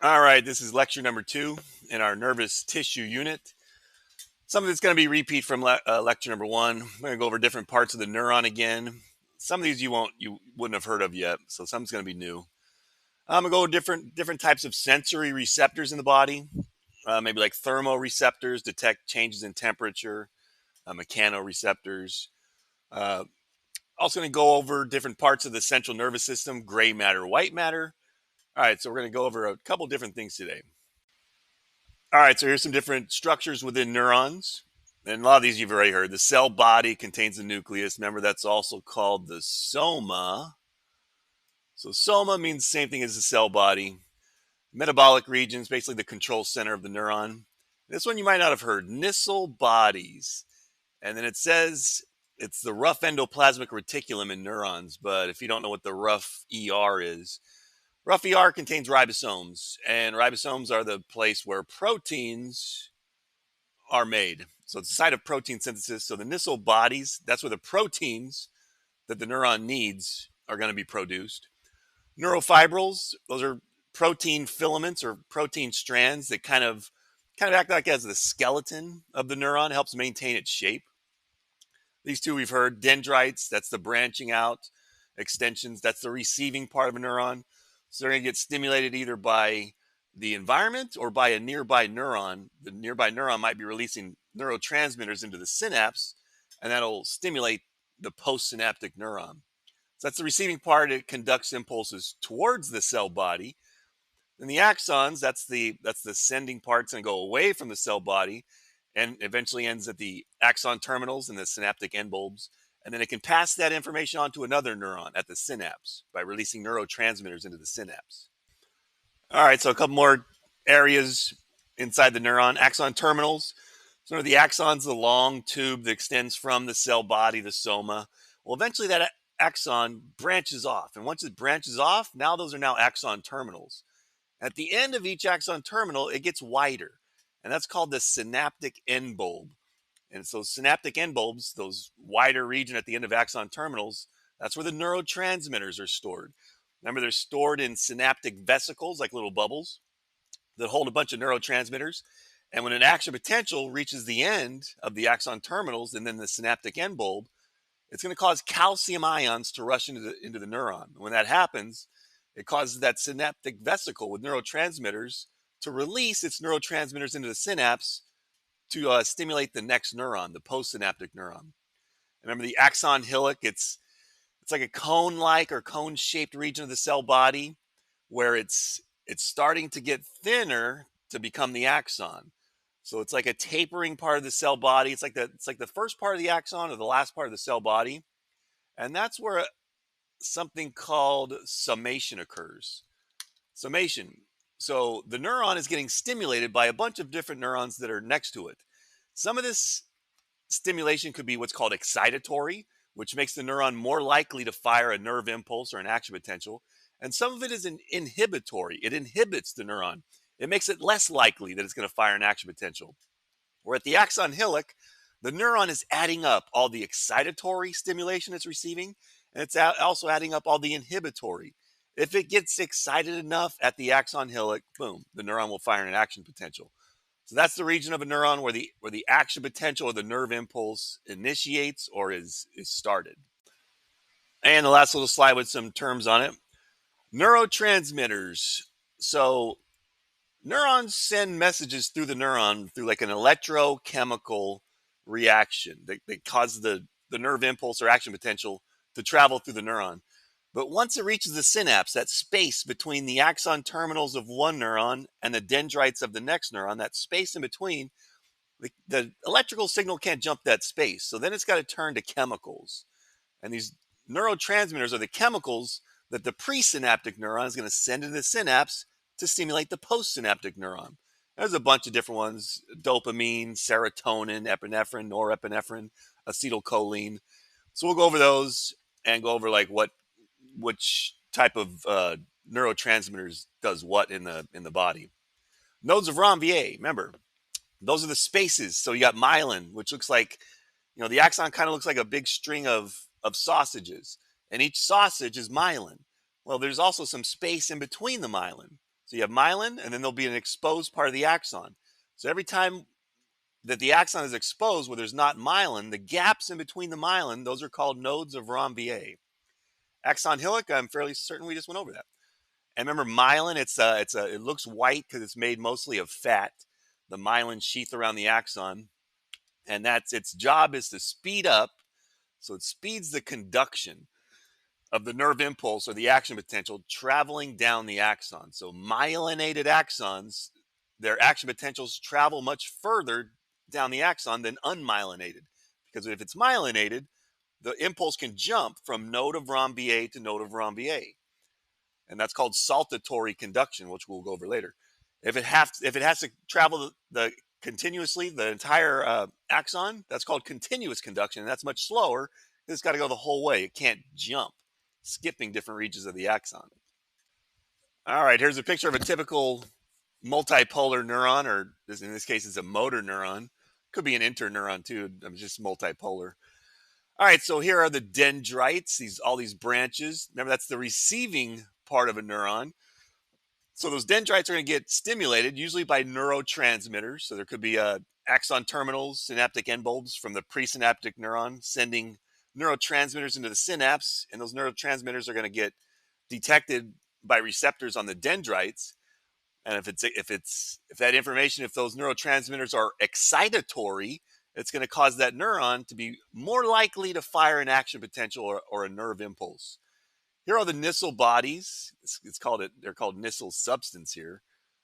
All right, this is lecture number 2 in our nervous tissue unit. Some of it's going to be repeat from lecture number 1. We're going to go over different parts of the neuron again. Some of these you wouldn't have heard of yet, so some's going to be new. I'm going to go over different types of sensory receptors in the body. Maybe like thermoreceptors detect changes in temperature, mechanoreceptors. Uh, Also going to go over different parts of the central nervous system, gray matter, white matter. All right, so we're going to go over a couple different things today. All right, so here's some different structures within neurons. And a lot of these you've already heard. The cell body contains the nucleus. Remember, that's also called the soma. So soma means the same thing as the cell body. Metabolic regions, basically the control center of the neuron. This one you might not have heard, Nissl bodies. And then it says it's the rough endoplasmic reticulum in neurons. But if you don't know what the rough ER is, rough ER contains ribosomes. And ribosomes are the place where proteins are made. So it's the site of protein synthesis. So the Nissl bodies, that's where the proteins that the neuron needs are going to be produced. Neurofibrils, those are protein filaments or protein strands that kind of act like as the skeleton of the neuron, helps maintain its shape. These two we've heard. Dendrites, that's the branching out. Extensions, that's the receiving part of a neuron. So they're going to get stimulated either by the environment or by a nearby neuron. The nearby neuron might be releasing neurotransmitters into the synapse, and that'll stimulate the postsynaptic neuron. So that's the receiving part. It conducts impulses towards the cell body. And the axons, that's the sending part. It's going to go away from the cell body and eventually ends at the axon terminals and the synaptic end bulbs. And then it can pass that information on to another neuron at the synapse by releasing neurotransmitters into the synapse. All right, so a couple more areas inside the neuron. Axon terminals. So the axon's the long tube that extends from the cell body, the soma. Well, eventually that axon branches off. And once it branches off, now those are now axon terminals. At the end of each axon terminal, it gets wider. And that's called the synaptic end bulb. And so synaptic end bulbs, those wider region at the end of axon terminals, that's where the neurotransmitters are stored. Remember, they're stored in synaptic vesicles, like little bubbles, that hold a bunch of neurotransmitters. And when an action potential reaches the end of the axon terminals and then the synaptic end bulb, it's going to cause calcium ions to rush into the neuron. When that happens, it causes that synaptic vesicle with neurotransmitters to release its neurotransmitters into the synapse to stimulate the next neuron, the postsynaptic neuron. Remember the axon hillock? It's like a cone-like or cone-shaped region of the cell body where it's starting to get thinner to become the axon. So it's like a tapering part of the cell body. It's like the first part of the axon or the last part of the cell body, and that's where something called summation occurs. Summation. So the neuron is getting stimulated by a bunch of different neurons that are next to it. Some of this stimulation could be what's called excitatory, which makes the neuron more likely to fire a nerve impulse or an action potential. And some of it is inhibitory. It inhibits the neuron. It makes it less likely that it's going to fire an action potential. Where at the axon hillock, the neuron is adding up all the excitatory stimulation it's receiving, and it's also adding up all the inhibitory. If it gets excited enough at the axon hillock, boom, the neuron will fire an action potential. So that's the region of a neuron where the action potential or the nerve impulse initiates or is started. And the last little slide with some terms on it. Neurotransmitters. So neurons send messages through the neuron through like an electrochemical reaction that causes the nerve impulse or action potential to travel through the neuron. But once it reaches the synapse, that space between the axon terminals of one neuron and the dendrites of the next neuron, that space in between, the electrical signal can't jump that space. So then it's got to turn to chemicals. And these neurotransmitters are the chemicals that the presynaptic neuron is going to send into the synapse to stimulate the postsynaptic neuron. There's a bunch of different ones: dopamine, serotonin, epinephrine, norepinephrine, acetylcholine. So we'll go over those and go over like which type of neurotransmitters does what in the body. Nodes of Ranvier, remember, those are the spaces. So you got myelin, which looks like, the axon kind of looks like a big string of sausages, and each sausage is myelin. Well, there's also some space in between the myelin. So you have myelin, and then there'll be an exposed part of the axon. So every time that the axon is exposed where there's not myelin, the gaps in between the myelin, those are called nodes of Ranvier. Axon hillock, I'm fairly certain we just went over that. And remember, myelin, it looks white because it's made mostly of fat, the myelin sheath around the axon, and that's its job is to speed up. So it speeds the conduction of the nerve impulse or the action potential traveling down the axon. So myelinated axons, their action potentials travel much further down the axon than unmyelinated. Because if it's myelinated, the impulse can jump from node of Ranvier to node of Ranvier. And that's called saltatory conduction, which we'll go over later. If it has to travel the continuously the entire axon, that's called continuous conduction, and that's much slower. It's got to go the whole way. It can't jump, skipping different regions of the axon. All right, here's a picture of a typical multipolar neuron, or in this case, it's a motor neuron. Could be an interneuron too. I'm just multipolar. All right, so here are the dendrites. All these branches. Remember, that's the receiving part of a neuron. So those dendrites are going to get stimulated, usually by neurotransmitters. So there could be axon terminals, synaptic end bulbs from the presynaptic neuron sending neurotransmitters into the synapse, and those neurotransmitters are going to get detected by receptors on the dendrites. And if those neurotransmitters are excitatory, it's going to cause that neuron to be more likely to fire an action potential or a nerve impulse. Here are the Nissl bodies. They're called Nissl substance here.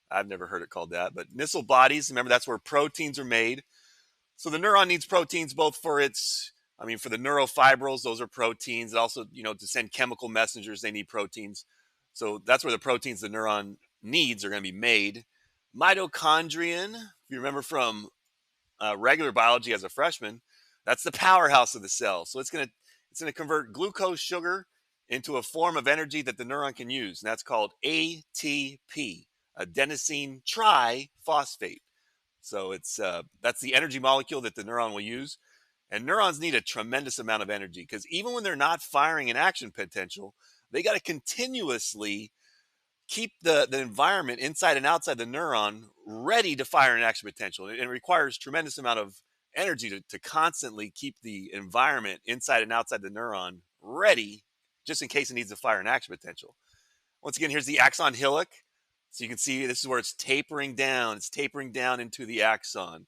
I've never heard it called that, but Nissl bodies, remember that's where proteins are made. So the neuron needs proteins both for for the neurofibrils, those are proteins. And also, to send chemical messengers, they need proteins. So that's where the proteins the neuron needs are going to be made. Mitochondrion, if you remember from regular biology as a freshman, that's the powerhouse of the cell. So it's going to convert glucose sugar into a form of energy that the neuron can use, and that's called ATP, adenosine triphosphate. So that's the energy molecule that the neuron will use. And neurons need a tremendous amount of energy because even when they're not firing an action potential, they got to continuously keep the environment inside and outside the neuron ready to fire an action potential. And it requires tremendous amount of energy to constantly keep the environment inside and outside the neuron ready just in case it needs to fire an action potential. Once again, here's the axon hillock. So you can see this is where it's tapering down. It's tapering down into the axon.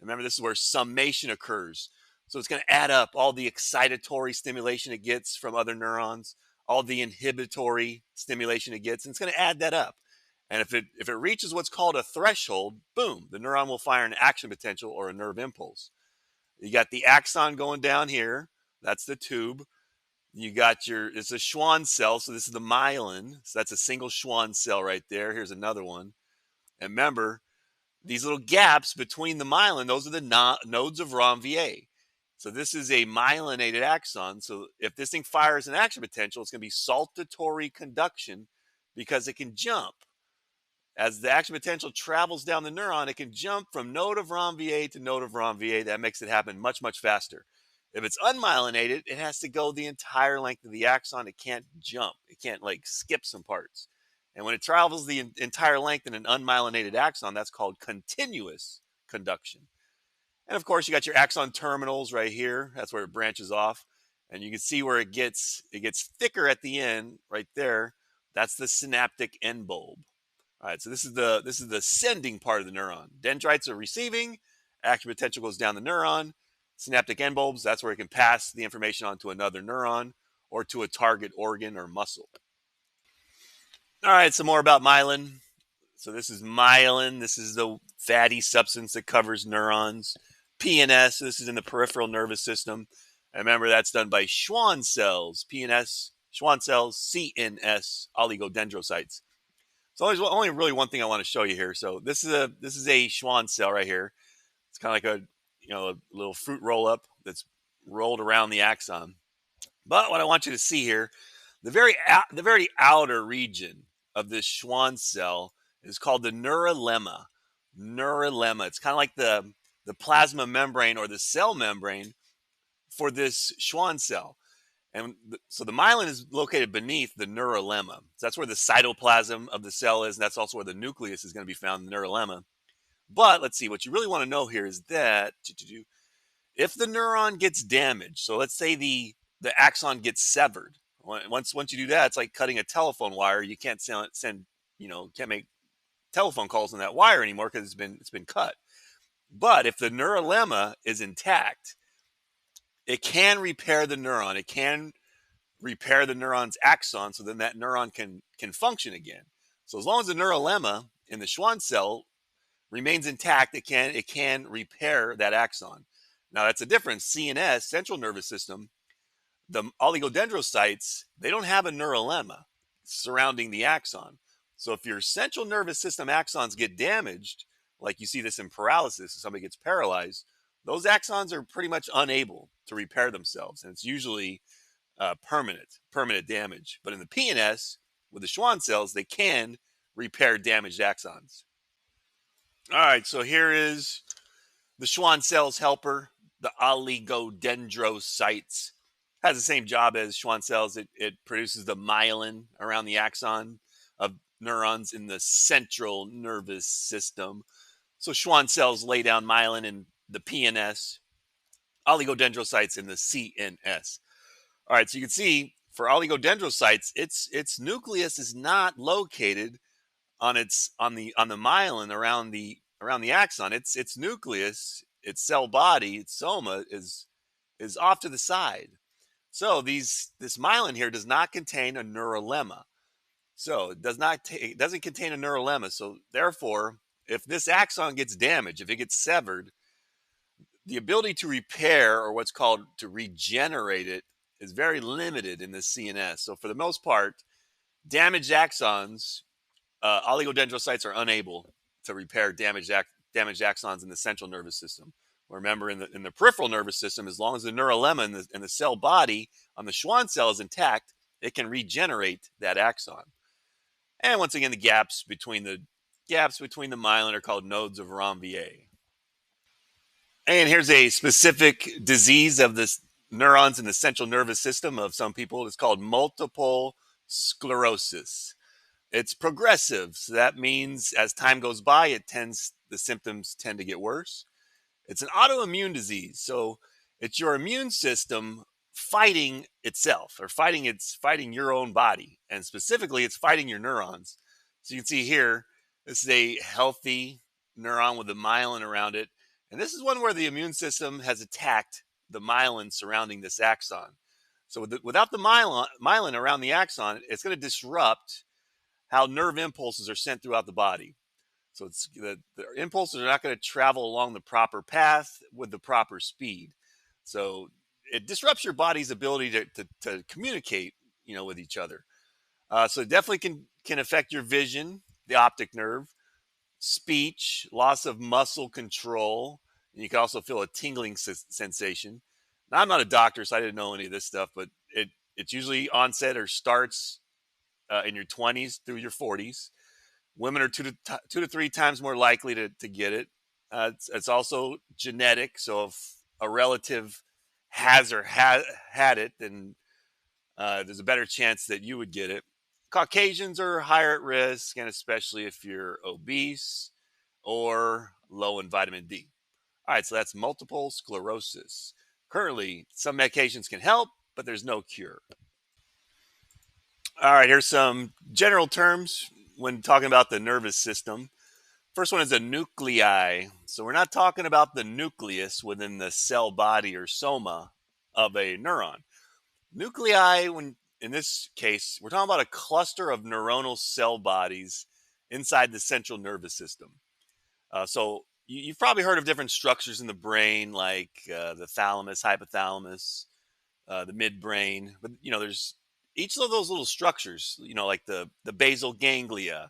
Remember, this is where summation occurs. So it's going to add up all the excitatory stimulation it gets from other neurons, all the inhibitory stimulation it gets, and it's going to add that up. And if it reaches what's called a threshold, boom, the neuron will fire an action potential or a nerve impulse. You got the axon going down here. That's the tube. You got it's a Schwann cell. So this is the myelin. So that's a single Schwann cell right there. Here's another one. And remember, these little gaps between the myelin, those are the nodes of Ranvier. So this is a myelinated axon. So if this thing fires an action potential, it's going to be saltatory conduction because it can jump. As the action potential travels down the neuron, it can jump from node of Ranvier to node of Ranvier. That makes it happen much, much faster. If it's unmyelinated, it has to go the entire length of the axon. It can't jump. It can't skip some parts. And when it travels the entire length in an unmyelinated axon, that's called continuous conduction. And of course, you got your axon terminals right here. That's where it branches off. And you can see where it gets thicker at the end right there. That's the synaptic end bulb. All right, so this is the sending part of the neuron. Dendrites are receiving, action potential goes down the neuron. Synaptic end bulbs, that's where it can pass the information on to another neuron or to a target organ or muscle. All right, some more about myelin. So this is myelin. This is the fatty substance that covers neurons. PNS, this is in the peripheral nervous system. And remember, that's done by Schwann cells. PNS, Schwann cells, CNS, oligodendrocytes. So there's only really one thing I want to show you here. So this is a Schwann cell right here. It's kind of like a little fruit roll up that's rolled around the axon. But what I want you to see here, the very outer region of this Schwann cell is called the neurilemma. Neurilemma. It's kind of like the plasma membrane or the cell membrane for this Schwann cell. And so the myelin is located beneath the neurolemma. So that's where the cytoplasm of the cell is, and that's also where the nucleus is going to be found in the neurolemma. But let's see, what you really want to know here is that if the neuron gets damaged, so let's say the axon gets severed. Once you do that, it's like cutting a telephone wire. You can't send can't make telephone calls on that wire anymore because it's been cut. But if the neurolemma is intact, it can repair the neuron. It can repair the neuron's axon, so then that neuron can function again. So as long as the neurolemma in the Schwann cell remains intact, it can repair that axon. Now that's a difference. CNS, central nervous system, the oligodendrocytes, they don't have a neurolemma surrounding the axon. So if your central nervous system axons get damaged, like you see this in paralysis, if somebody gets paralyzed, those axons are pretty much unable to repair themselves, and it's usually permanent damage. But in the PNS, with the Schwann cells, they can repair damaged axons. All right, so here is the Schwann cells helper, the oligodendrocytes. Has the same job as Schwann cells. It produces the myelin around the axon of neurons in the central nervous system. So Schwann cells lay down myelin in the PNS, oligodendrocytes in the CNS. All right, so you can see for oligodendrocytes, its nucleus is not located on the myelin around the axon. Its nucleus, its cell body, its soma is off to the side. So this myelin here does not contain a neurolemma. So it doesn't contain a neurolemma. So therefore, if this axon gets damaged, if it gets severed, the ability to repair, or what's called to regenerate it, is very limited in the CNS. So for the most part, damaged axons, oligodendrocytes are unable to repair damaged axons in the central nervous system. Remember, in the peripheral nervous system, as long as the neurolemma in the cell body on the Schwann cell is intact, it can regenerate that axon. And once again, the gaps between the myelin are called nodes of Ranvier. And here's a specific disease of the neurons in the central nervous system of some people. It's called multiple sclerosis. It's progressive, so that means as time goes by, the symptoms tend to get worse. It's an autoimmune disease, so it's your immune system fighting itself, or fighting your own body, and specifically, it's fighting your neurons. So you can see here, this is a healthy neuron with a myelin around it, and this is one where the immune system has attacked the myelin surrounding this axon. So without the myelin around the axon, it's going to disrupt how nerve impulses are sent throughout the body. So the impulses are not going to travel along the proper path with the proper speed. So it disrupts your body's ability to communicate, with each other. So it definitely can affect your vision, the optic nerve, speech, loss of muscle control, and you can also feel a tingling sensation. Now, I'm not a doctor, so I didn't know any of this stuff, but it's usually onset or starts in your 20s through your 40s. Women are two to three times more likely to get it. It's also genetic, so if a relative has or had it, then there's a better chance that you would get it. Caucasians are higher at risk, and especially if you're obese or low in vitamin D. All right, so that's multiple sclerosis. Currently, some medications can help, but there's no cure. All right, here's some general terms when talking about the nervous system. First one is a nuclei. So we're not talking about the nucleus within the cell body or soma of a neuron. Nuclei, when in this case, we're talking about a cluster of neuronal cell bodies inside the central nervous system. So you've probably heard of different structures in the brain, like the thalamus, hypothalamus, the midbrain. But there's each of those little structures. Like the basal ganglia,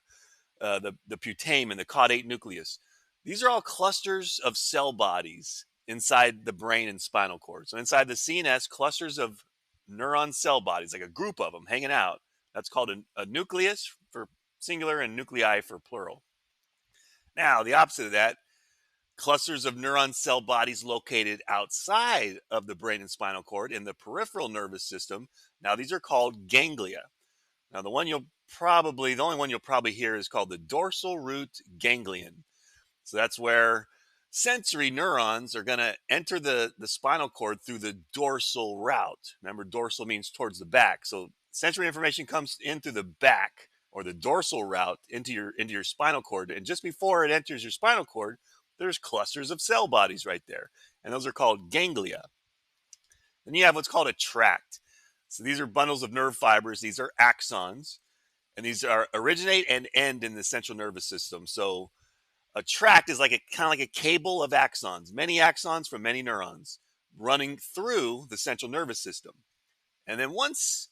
the putamen, the caudate nucleus. These are all clusters of cell bodies inside the brain and spinal cord. So inside the CNS, clusters of neuron cell bodies, like a group of them hanging out. That's called a nucleus for singular and nuclei for plural. Now, the opposite of that, clusters of neuron cell bodies located outside of the brain and spinal cord in the peripheral nervous system. Now, these are called ganglia. Now, the only one you'll probably hear is called the dorsal root ganglion. So that's where sensory neurons are going to enter the spinal cord through the dorsal route. Remember, dorsal means towards the back. So sensory information comes in through the back or the dorsal route into your spinal cord. And just before it enters your spinal cord, there's clusters of cell bodies right there. And those are called ganglia. Then you have what's called a tract. So these are bundles of nerve fibers. These are axons. And these are originate and end in the central nervous system. So a tract is like a kind of like a cable of axons, many axons from many neurons running through the central nervous system. And then once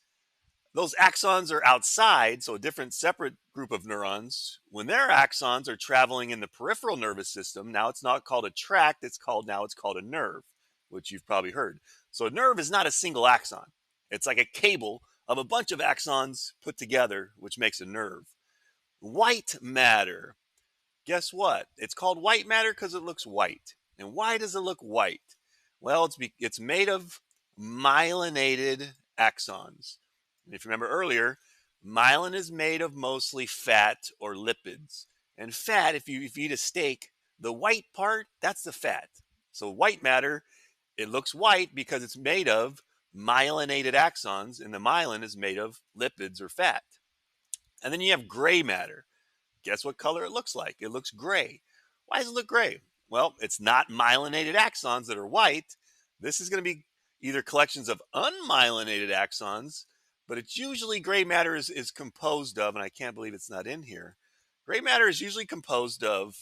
those axons are outside, so a different separate group of neurons, when their axons are traveling in the peripheral nervous system, now it's not called a tract, it's called a nerve, which you've probably heard. So a nerve is not a single axon. It's like a cable of a bunch of axons put together, which makes a nerve. White matter. Guess what? It's called white matter because it looks white. And why does it look white? Well, it's made of myelinated axons. And if you remember earlier, myelin is made of mostly fat or lipids. And fat, if you eat a steak, the white part, that's the fat. So white matter, it looks white because it's made of myelinated axons, and the myelin is made of lipids or fat. And then you have gray matter. Guess what color it looks like? It looks gray. Why does it look gray? Well, it's not myelinated axons that are white. This is going to be either collections of unmyelinated axons, but it's usually gray matter is composed of, and I can't believe it's not in here. Gray matter is usually composed of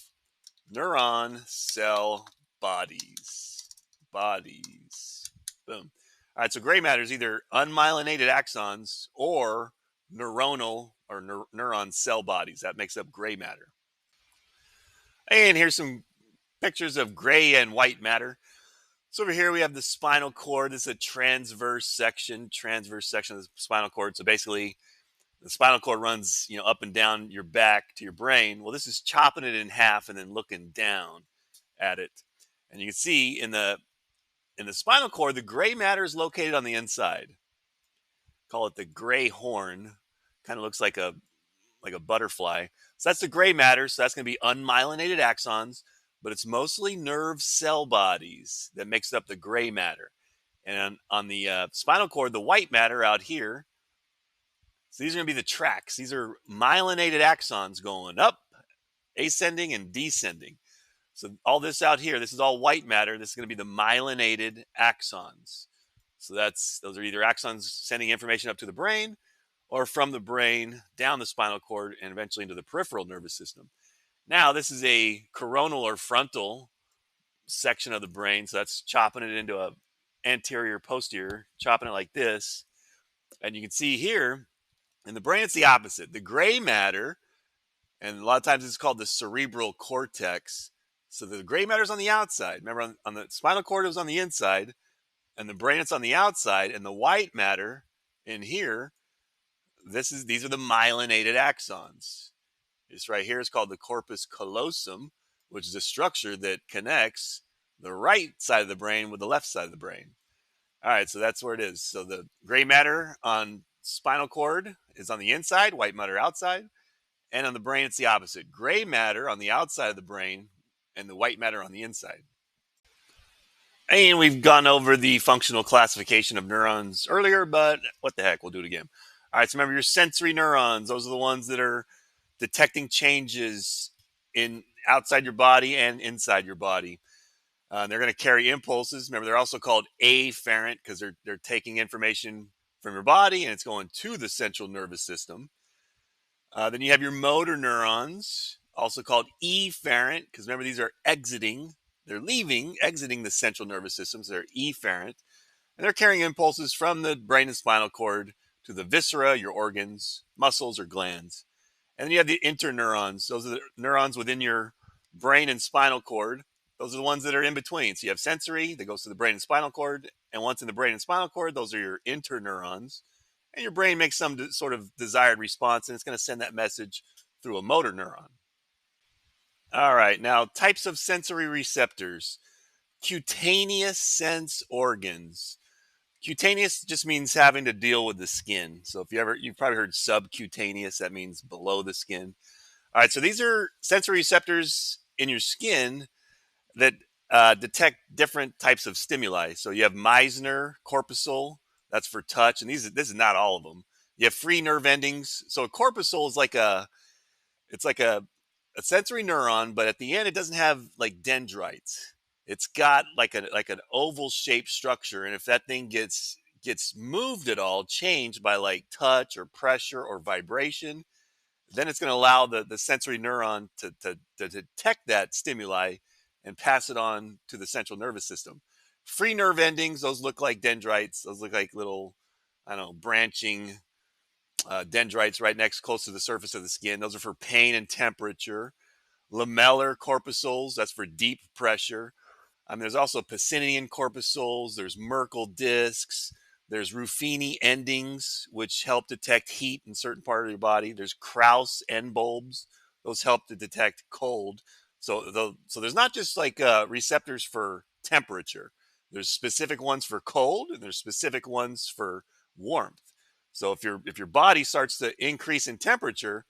neuron cell bodies. Bodies. Boom. All right, so gray matter is either unmyelinated axons or neuronal or neuron cell bodies. That makes up gray matter. And here's some pictures of gray and white matter. So over here we have the spinal cord. This is a transverse section of the spinal cord. So basically the spinal cord runs, up and down your back to your brain. Well, this is chopping it in half and then looking down at it. And you can see in the spinal cord, the gray matter is located on the inside. Call it the gray horn. Kind of looks like a butterfly. So that's the gray matter. So that's going to be unmyelinated axons, but it's mostly nerve cell bodies that makes up the gray matter. And on the spinal cord, the white matter out here, so these are going to be the tracks. These are myelinated axons going up, ascending and descending. So all this out here, this is all white matter. This is going to be the myelinated axons. So those are either axons sending information up to the brain or from the brain down the spinal cord and eventually into the peripheral nervous system. Now, this is a coronal or frontal section of the brain. So that's chopping it into a anterior, posterior, chopping it like this. And you can see here in the brain, it's the opposite. The gray matter, and a lot of times it's called the cerebral cortex. So the gray matter is on the outside. Remember, on the spinal cord, it was on the inside, and the brain, it's on the outside. And the white matter in here, these are the myelinated axons. This right here is called the corpus callosum, which is a structure that connects the right side of the brain with the left side of the brain. All right, so that's where it is. So the gray matter on spinal cord is on the inside, white matter outside. And on the brain, it's the opposite. Gray matter on the outside of the brain and the white matter on the inside. And we've gone over the functional classification of neurons earlier, but what the heck, we'll do it again. All right, so remember your sensory neurons. Those are the ones that are detecting changes in outside your body and inside your body. They're going to carry impulses. Remember, they're also called afferent because they're taking information from your body and it's going to the central nervous system. Then you have your motor neurons, also called efferent, because remember, these are exiting the central nervous system. So they're efferent. And they're carrying impulses from the brain and spinal cord to the viscera, your organs, muscles, or glands. And then you have the interneurons. Those are the neurons within your brain and spinal cord. Those are the ones that are in between. So you have sensory that goes to the brain and spinal cord. And once in the brain and spinal cord, those are your interneurons. And your brain makes some sort of desired response, and it's going to send that message through a motor neuron. All right. Now, types of sensory receptors. Cutaneous sense organs. Cutaneous just means having to deal with the skin. So if you've probably heard subcutaneous, that means below the skin. All right. So these are sensory receptors in your skin that detect different types of stimuli. So you have Meissner corpuscle, that's for touch, and this is not all of them. You have free nerve endings. So a corpuscle is like a sensory neuron, but at the end it doesn't have like dendrites. It's got like an oval shaped structure, and if that thing gets moved at all, changed by like touch or pressure or vibration, then it's going to allow the sensory neuron to detect that stimuli and pass it on to the central nervous system. Free nerve endings, those look like dendrites. Those look like little, I don't know, branching dendrites right next, close to the surface of the skin. Those are for pain and temperature. Lamellar corpuscles, that's for deep pressure. There's also Pacinian corpuscles, there's Merkel discs, there's Ruffini endings, which help detect heat in certain part of your body. There's Krauss end bulbs, those help to detect cold. So there's not just like receptors for temperature. There's specific ones for cold, and there's specific ones for warmth. So if your body starts to increase in temperature,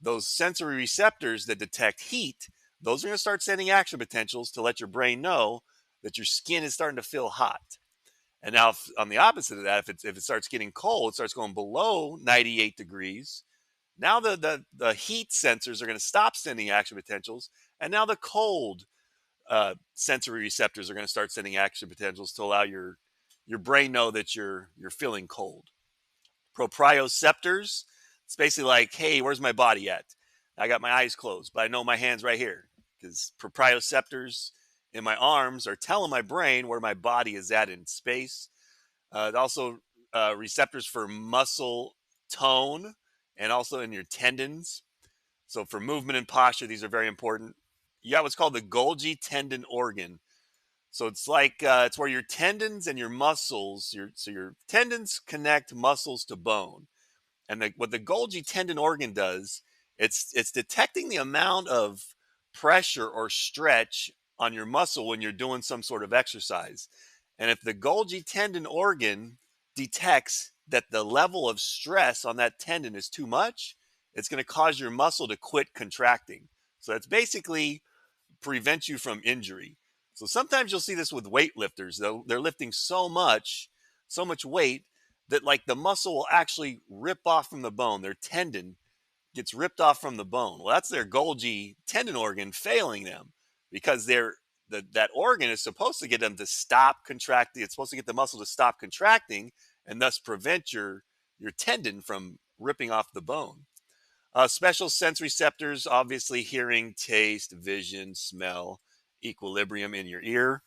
those sensory receptors that detect heat, those are going to start sending action potentials to let your brain know that your skin is starting to feel hot. And now, on the opposite of that, if it starts getting cold, it starts going below 98 degrees. Now the heat sensors are going to stop sending action potentials, and now the cold sensory receptors are going to start sending action potentials to allow your brain know that you're feeling cold. Proprioceptors, it's basically like, hey, where's my body at? I got my eyes closed, but I know my hand's right here because proprioceptors in my arms are telling my brain where my body is at in space. Also, receptors for muscle tone and also in your tendons. So, for movement and posture, these are very important. You got what's called the Golgi tendon organ. So it's like it's where your tendons and your muscles, your tendons connect muscles to bone, and what the Golgi tendon organ does, it's detecting the amount of pressure or stretch on your muscle when you're doing some sort of exercise. And if the Golgi tendon organ detects that the level of stress on that tendon is too much, it's going to cause your muscle to quit contracting. So that's basically prevent you from injury. So sometimes you'll see this with weightlifters. They're lifting so much weight that like the muscle will actually rip off from the bone. Their tendon gets ripped off from the bone. Well, that's their Golgi tendon organ failing them because that organ is supposed to get them to stop contracting. It's supposed to get the muscle to stop contracting and thus prevent your tendon from ripping off the bone. Special sense receptors, obviously hearing, taste, vision, smell, equilibrium in your ear.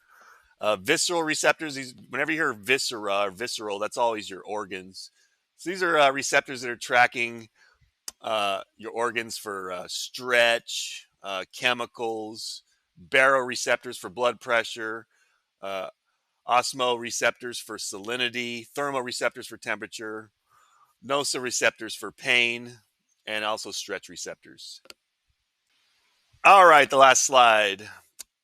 Visceral receptors, whenever you hear viscera or visceral, that's always your organs. So these are receptors that are tracking your organs for stretch, chemicals, baroreceptors for blood pressure, uh, osmoreceptors for salinity, thermoreceptors for temperature, nociceptors for pain, and also stretch receptors. All right, the last slide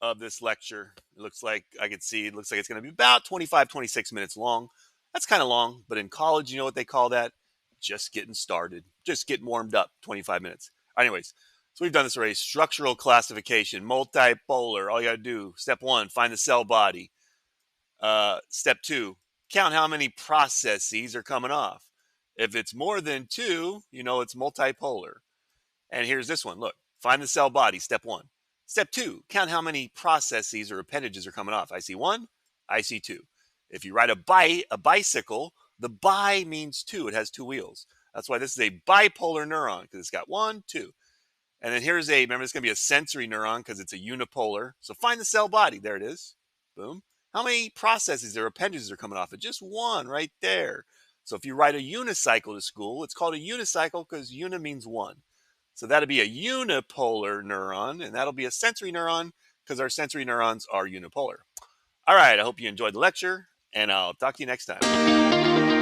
of this lecture. It looks like it looks like it's going to be about 25, 26 minutes long. That's kind of long, but in college, you know what they call that? Just getting started, just getting warmed up, 25 minutes. Anyways, so we've done this already. Structural classification, multipolar. All you got to do, step one, find the cell body. Step two, count how many processes are coming off. If it's more than two, you know it's multipolar. And here's this one. Look, find the cell body, step one. Step two, count how many processes or appendages are coming off. I see one, I see two. If you ride a bicycle, the bi means two. It has two wheels. That's why this is a bipolar neuron, because it's got one, two. And then remember, it's going to be a sensory neuron because it's a unipolar. So find the cell body. There it is. Boom. How many processes or appendages are coming off it? Just one right there. So if you ride a unicycle to school, it's called a unicycle because uni means one. So that'll be a unipolar neuron, and that'll be a sensory neuron because our sensory neurons are unipolar. All right, I hope you enjoyed the lecture, and I'll talk to you next time.